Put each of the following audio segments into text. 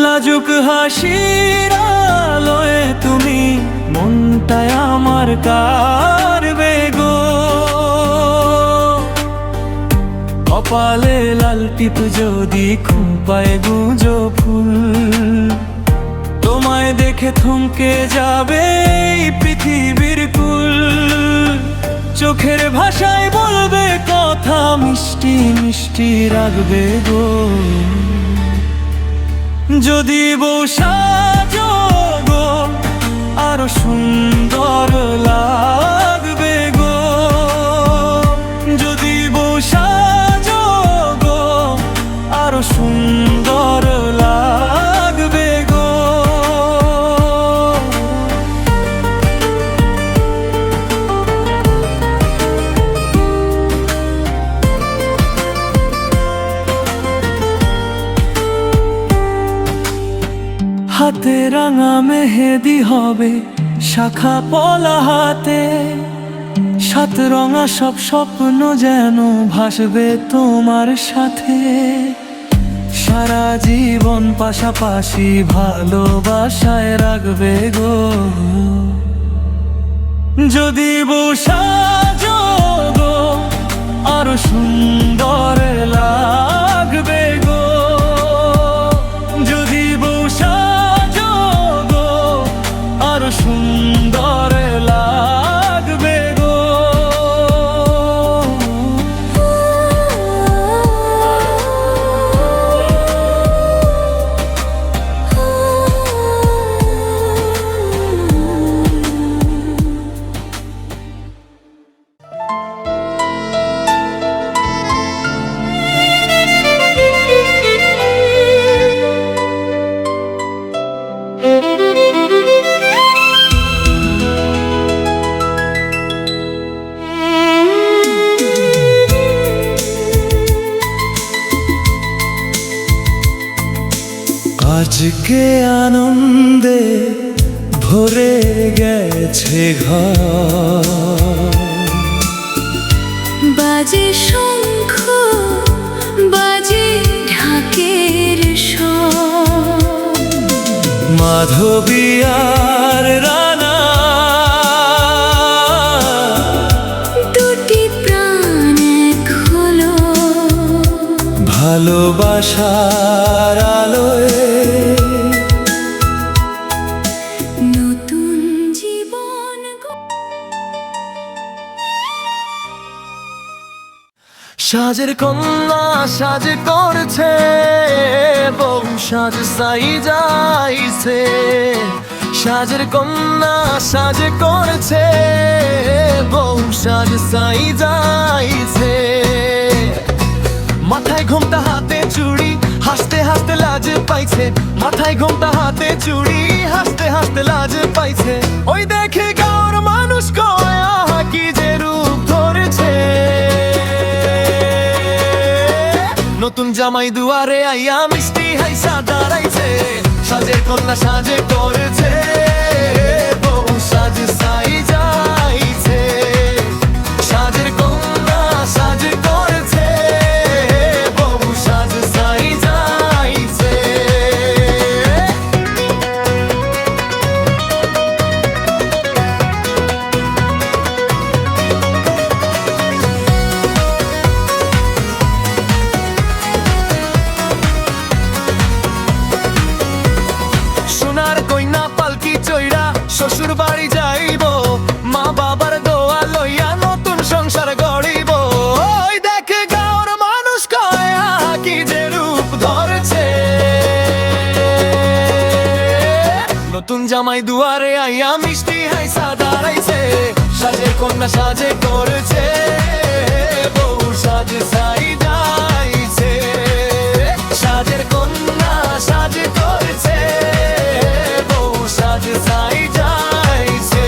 লাজুক হাসির আলোয় তুমি মনটায় আমার কারবে গো। কপালে লাল টিপ যদি খোঁপায় গুঁজো ফুল, তোমায় দেখে থমকে যাবে এই পৃথিবীর কুল। চোখের ভাষায় বলবে কথা মিষ্টি মিষ্টি রাখবে গো। যদি বউ সাজো গো আরো সুন্দর লাগবে গো। যদি বউ সাজো গো আরো সুন্দর লাগবে গো। হাতে রাঙা মেহেদি হবে শাখা পলা হাতে, সাত রঙা সব স্বপ্ন যেন ভাসবে তোমার সাথে। সারা জীবন পাশাপাশি ভালোবাসায় রাখবে গো। যদি বউ সাজো গো আরো সুন্দর লাগবে গো। যদি বউ সাজো গো আরো সুন্দর লাগবে গো। আজকে আনন্দে ভরে গেছে ঘর, বাজে শঙ্খ বাজে ঢাকের স্বর। মাধবী আর রানা দুটি প্রাণ এক হলো ভালোবাসার আলোয়। নতুন জীবন সাজের কন্যা সাজে করছে বউ সাজ সাই যাইছে। সাজের কন্যা সাজে করছে বউ সাজ সাই যাইছে। মাথায় ঘোমটা হাতে চুড়ি হাসতে হাসতে লাজ পাইছে। মাথায় ঘোমটা হাতে চুড়ি হাসতে হাসতে লাজ পাইছে। ওই দেখে গাঁর মানুষ কয় আহা কি যে রূপ ধরেছে। নতুন জামাই দুয়ারে আইয়া মিষ্টি হাইসা দাঁড়াইছে। সাজের কন্যা সাজে করেছে বউ সাজ সাই যাইছে। সাজের কন্যা সাজে করেছে বউ সাজ সাই যাইছে। সোনার কইনা পালকি চইরা শ্বশুর বাড়ি যাইব। মা বাবার দোয়া লইয়া নতুন সংসার গড়িব। ওই দেখে গাঁর মানুষ কয় আহা কি যে রূপ ধরেছে। নতুন জামাই দুয়ারে আইয়া মিষ্টি হাইসা দাঁড়াইছে। সাজের কন্যা সাজে করেছে বউ সাজ সাই যাইছে। সাজের কন্যা সাজে করেছে বউ সাজ সাই যাইছে।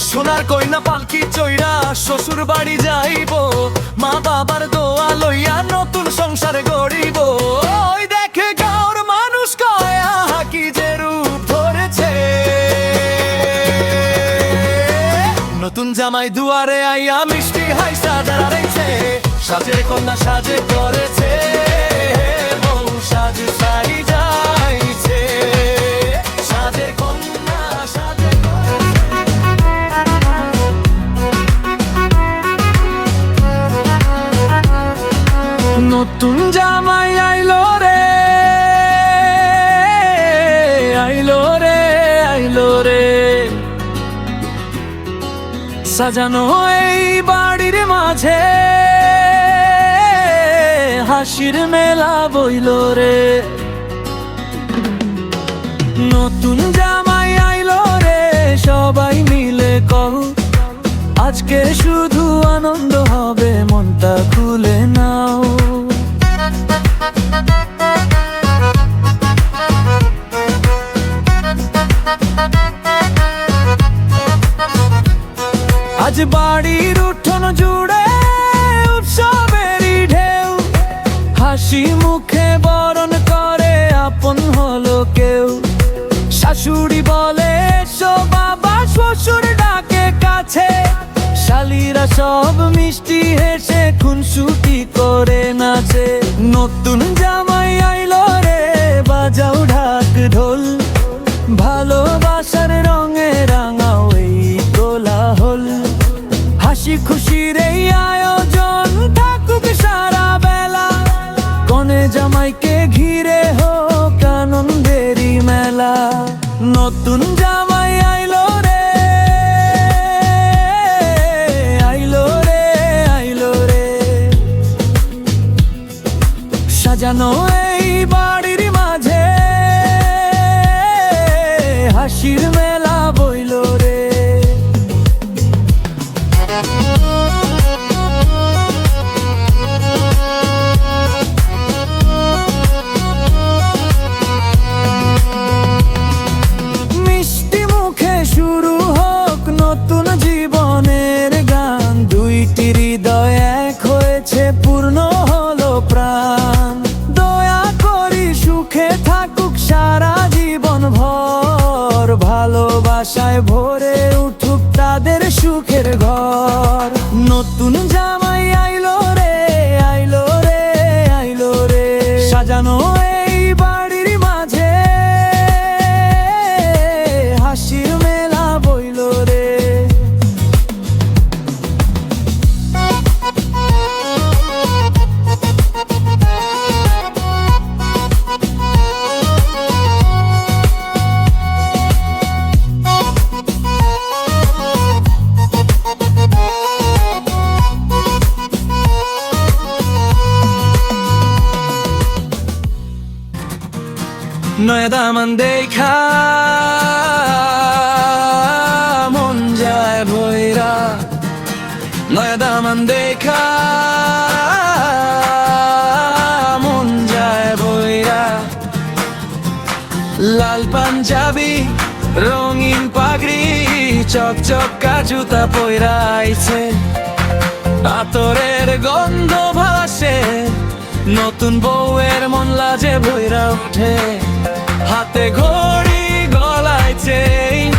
সোনার কইনা পালকি চইরা শ্বশুর বাড়ি যাইব। মা বাবার দোয়া লইয়া নতুন সংসার গড়িব। ওই দেখে জামাই দুয়ারে আইয়া মিষ্টি হাইসা দাঁড়াইছে, সাজে কন্যা সাজে করেছে, বউ সাজে সারি যাইছে, সাজে কন্যা সাজে নতুন জামাই আইলো রে, আইলো রে, আইলো রে, সাজানো এই বাড়ির মাঝে হাসির মেলা বইল রে। নতুন জামাই আইলো রে, সবাই মিলে কও আজকে শুধু আনন্দ হবে, মনটা খুলে নাও। আজ বাড়ির উঠোন জুড়ে উৎসবেরই ঢেউ, হাসি মুখে বরণ করে আপন হলো কেউ। শাশুড়ি বলে এসো বাবা, শ্বশুর ডাকে কাছে, শালিরা সব মিষ্টি হেসে খুনসুটি করে নাচে। নতুন জামাই আইলো রে, বাজাও ঢাক ঢোল, ভালোবাসার রঙে রাঙাও এই কোলাহল। হাসি খুশির এই আয়োজন থাকুক সারা বেলা, কনে জামাইকে ঘিরে হোক আনন্দেরই মেলা। নতুন জামাই আইলো রে, আইলো রে, আইলো রে, সাজানো এই বাড়ির মাঝে হাসির মেলা বইল রে। মিষ্টি মুখে শুরু হোক নতুন জীবনের গান, দুইটি হৃদয় এক হয়েছে পূর্ণ হলো প্রাণ। দয়া করি সুখে থাকুক সারা জীবন ভর, ভালোবাসায় ভরে উঠুক তাদের সুখের ঘর। নতুন জামাই আইলো রে, আইলো রে, আইলো রে, সাজানো এই বাড়ির মাঝে হাসির মেলা বইল রে। নয়া দামান দেখা মন যায় ভৈরা, নয়া দামান দেখা মন যায় ভৈরা। লাল পাঞ্জাবি রঙিন পাগড়ি চকচকা জুতা পইরা আইছে, আতরের গন্ধ ভাসে, নতুন বউয়ের মন লাজে ভৈরা উঠে। হাতে ঘড়ি গলায় চেইন,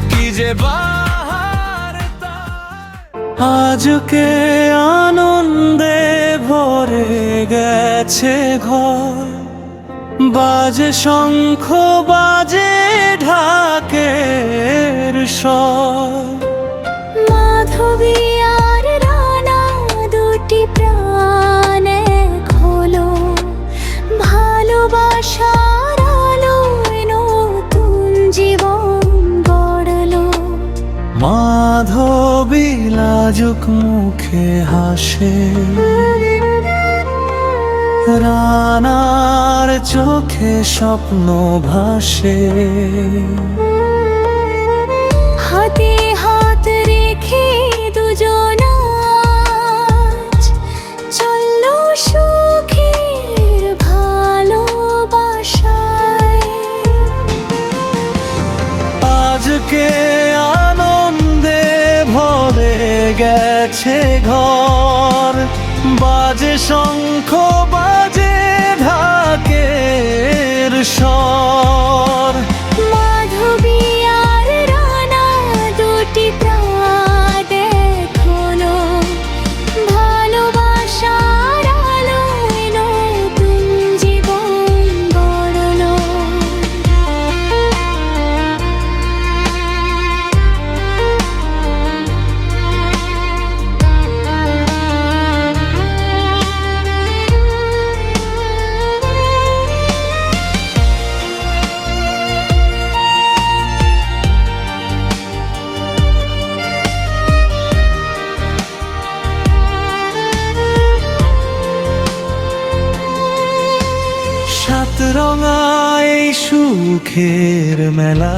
কি যে বাহার আজকে আনন্দে ভরে গেছে ঘর, বাজে শঙ্খ বাজে ঢাকের স্বর। মাধবী আর রানা দুটি প্রাণ এক হলো, ভালোবাসার আলোয় নতুন জীবন গড়লো। মাধবী লাজুক মুখে হাসে, রানার চোখে স্বপ্ন ভাসে। হাতে হাত রেখে দুজন আজ চললো সুখের ভালোবাসায়। আজকে আনন্দে ভরে গেছে ঘর, বাজে শঙ্খ বাজে ঢাকের স্বর। মাধবী আর রানা দুটি প্রাণ সাত রঙা এই সুখের মেলা,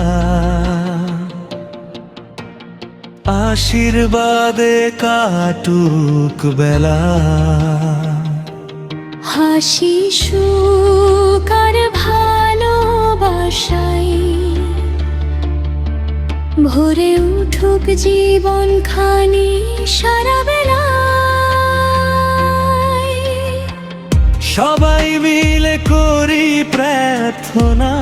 আশীর্বাদে কাটুক বেলা। হাসি সুখ আর ভালোবাসাই ভরে উঠুক জীবন খানি সারা বেলা। সবাই মিলে করি প্রার্থনা,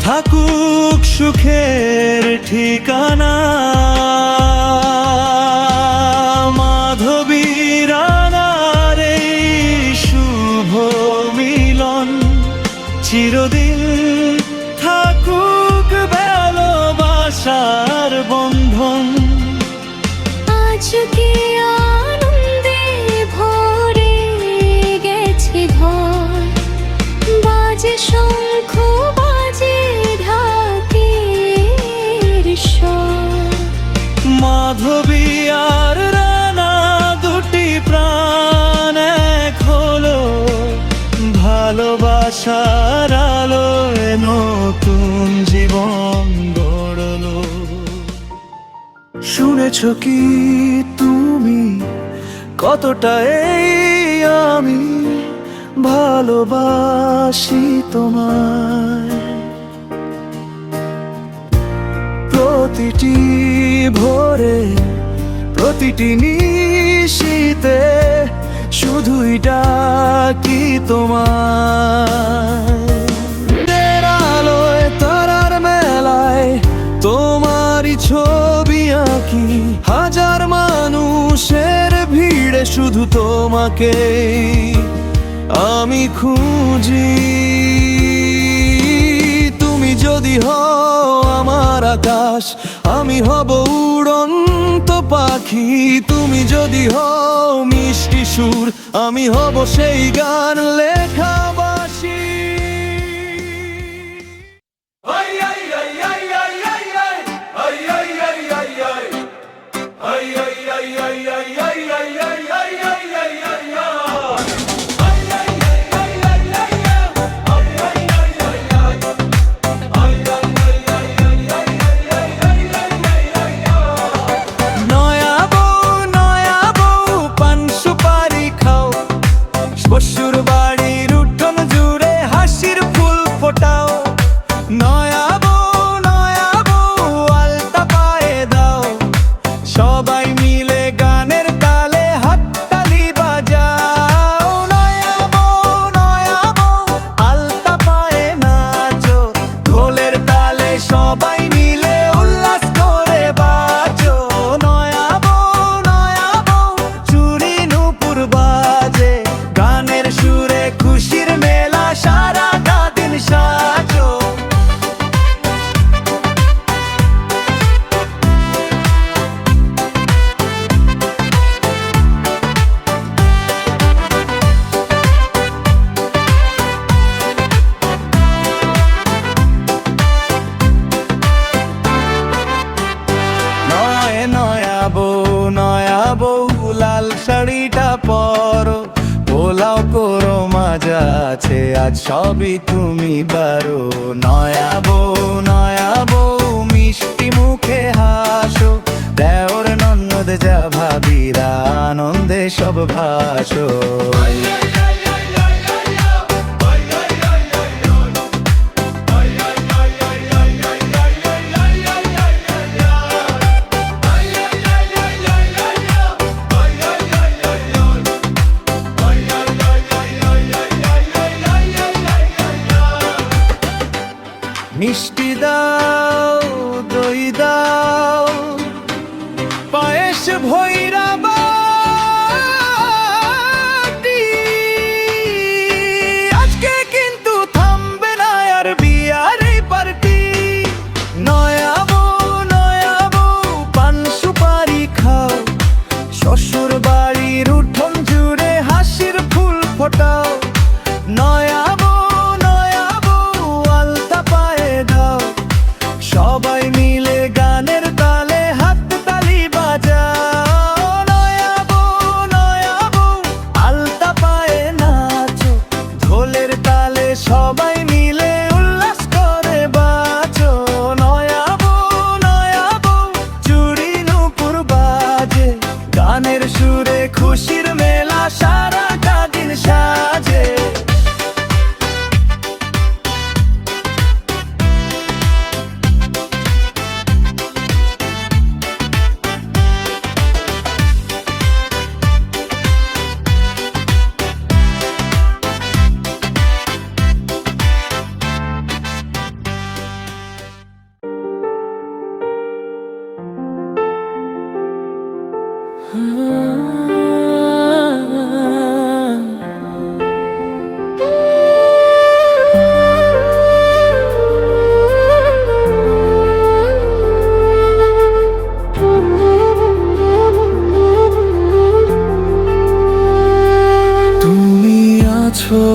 থাকুক সুখের ঠিকানা। মাধবীর আনার এই শুভ মিলন চিরদিন থাকুক ভালোবাসার বন্ধন। আজকে আনন্দে ভরে গেছে ঘর, বাজে শঙ্খ বাজে ঢাকের স্বর। মাধবী আর রানা দুটি প্রাণ এক হলো, ভালোবাসার আলোয় নতুন জীবন গড়লো। শুনেছ কি তুমি কতটা এই আমি ভালোবাসি তোমায়। প্রতিটি ভোরে প্রতিটি নিশীতে শুধুই ডাকি তোমায়। রাতের আলোয় তারার মেলায় তোমারই ছবি আঁকি, হাজার মানুষের ভিড়ে শুধু তোমাকে আমি খুঁজি। তুমি যদি হও আমার আকাশ, আমি হব উড়ন্ত পাখি। তুমি যদি হও মিষ্টি সুর, আমি হব সেই গান লেখা বাসি। শ্বশুর বাড়ির উঠোন জুড়ে হাসির ফুল ফোটাও। নয়া বউ আলতা পায়ে দাও, সবাই মিলে গানের তালে হাততালি বাজাও। নয়া বউ আলতা পায়ে নাচো, ঢোলের তালে সবাই মিলে উল্লাস করে বাজো। নয়া বউ চুরি নূপুর বাজে, গানের সুরে খুশির মেলা সারাটা দিন সাজো। নয়া বউ লাল শাড়িটা পরো, পোলাও করো মজা আছে আজ সবই তুমি বারো। নয়া বউ মিষ্টি মুখে হাসো, দেওর ননদ যা ভাবিরা আনন্দে সব ভাসো। মিষ্টি দাও দই দাও, পায়েস ভৈরা বাটি। আজকে কিন্তু থামবে না আর বিয়ার এই পার্টি। নয়া বউ পান সুপারি খাও, শ্বশুর বাড়ির উঠোন জুড়ে হাসির ফুল ফোটাও। নয়া বউ আলতা পায়ে দাও, সবাই মিলে গানের তালে হাততালি বাজাও। নয়া বউ আলতা পায়ে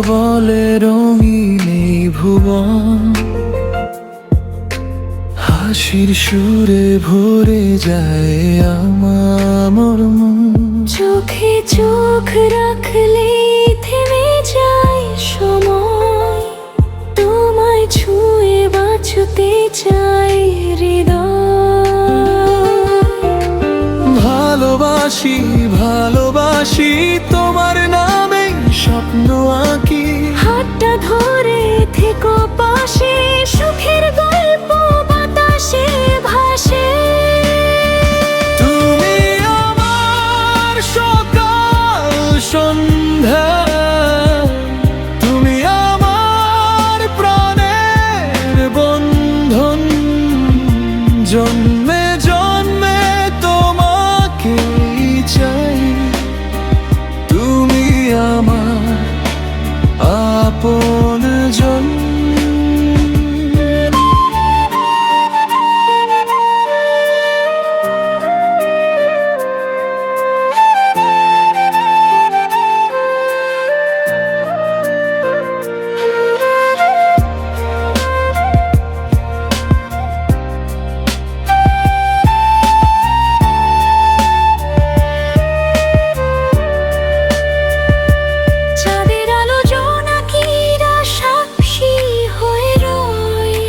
বলে রঙিন এই ভুবন, হাসির সুরে ভরে যায় আমার মন। চোখে চোখ রাখলে থেমে যায় সময়, তোমায় ছুঁয়ে বাঁচতে চাই হৃদয়। ভালোবাসি ভালোবাসি তোমার নামে স্বপ্ন আঁকি, হাতটা ধরে থেকো পাশে, সুখের গল্প বাতাসে ভাসে। তুমি আমার সকাল সন্ধ্যা, তুমি আমার প্রাণের বন্ধন, জন্মে জন্মে তোমাকেই চাই, তুমি আমার আপনজন। চাঁদের আলো জোনাকিরা সাক্ষী হয়ে রয়,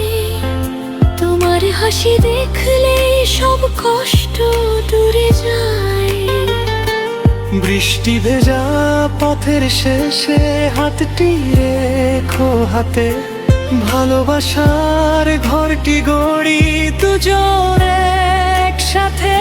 তোমার হাসি দেখলে সব কষ্ট দূরে যায়। বৃষ্টি ভেজা পথের শেষে হাতটি রেখো হাতে, ভালোবাসার ঘরটি গড়ি দুজন একসাথে।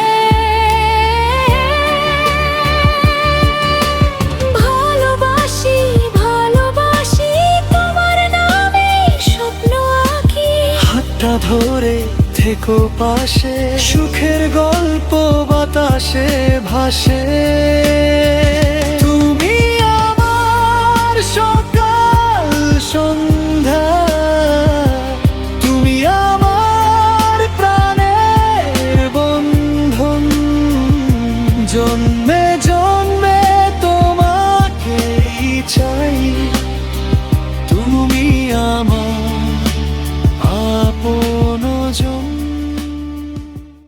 ভালোবাসি ভালোবাসি তোমার নামে স্বপ্ন আঁকি, হাতটা ধরে থেকো পাশে, সুখের গল্প বাতাসে ভাসে। তুমি আমার সকাল সন্ধ্যা, তুমি আমার প্রাণের বন্ধন, জন্ম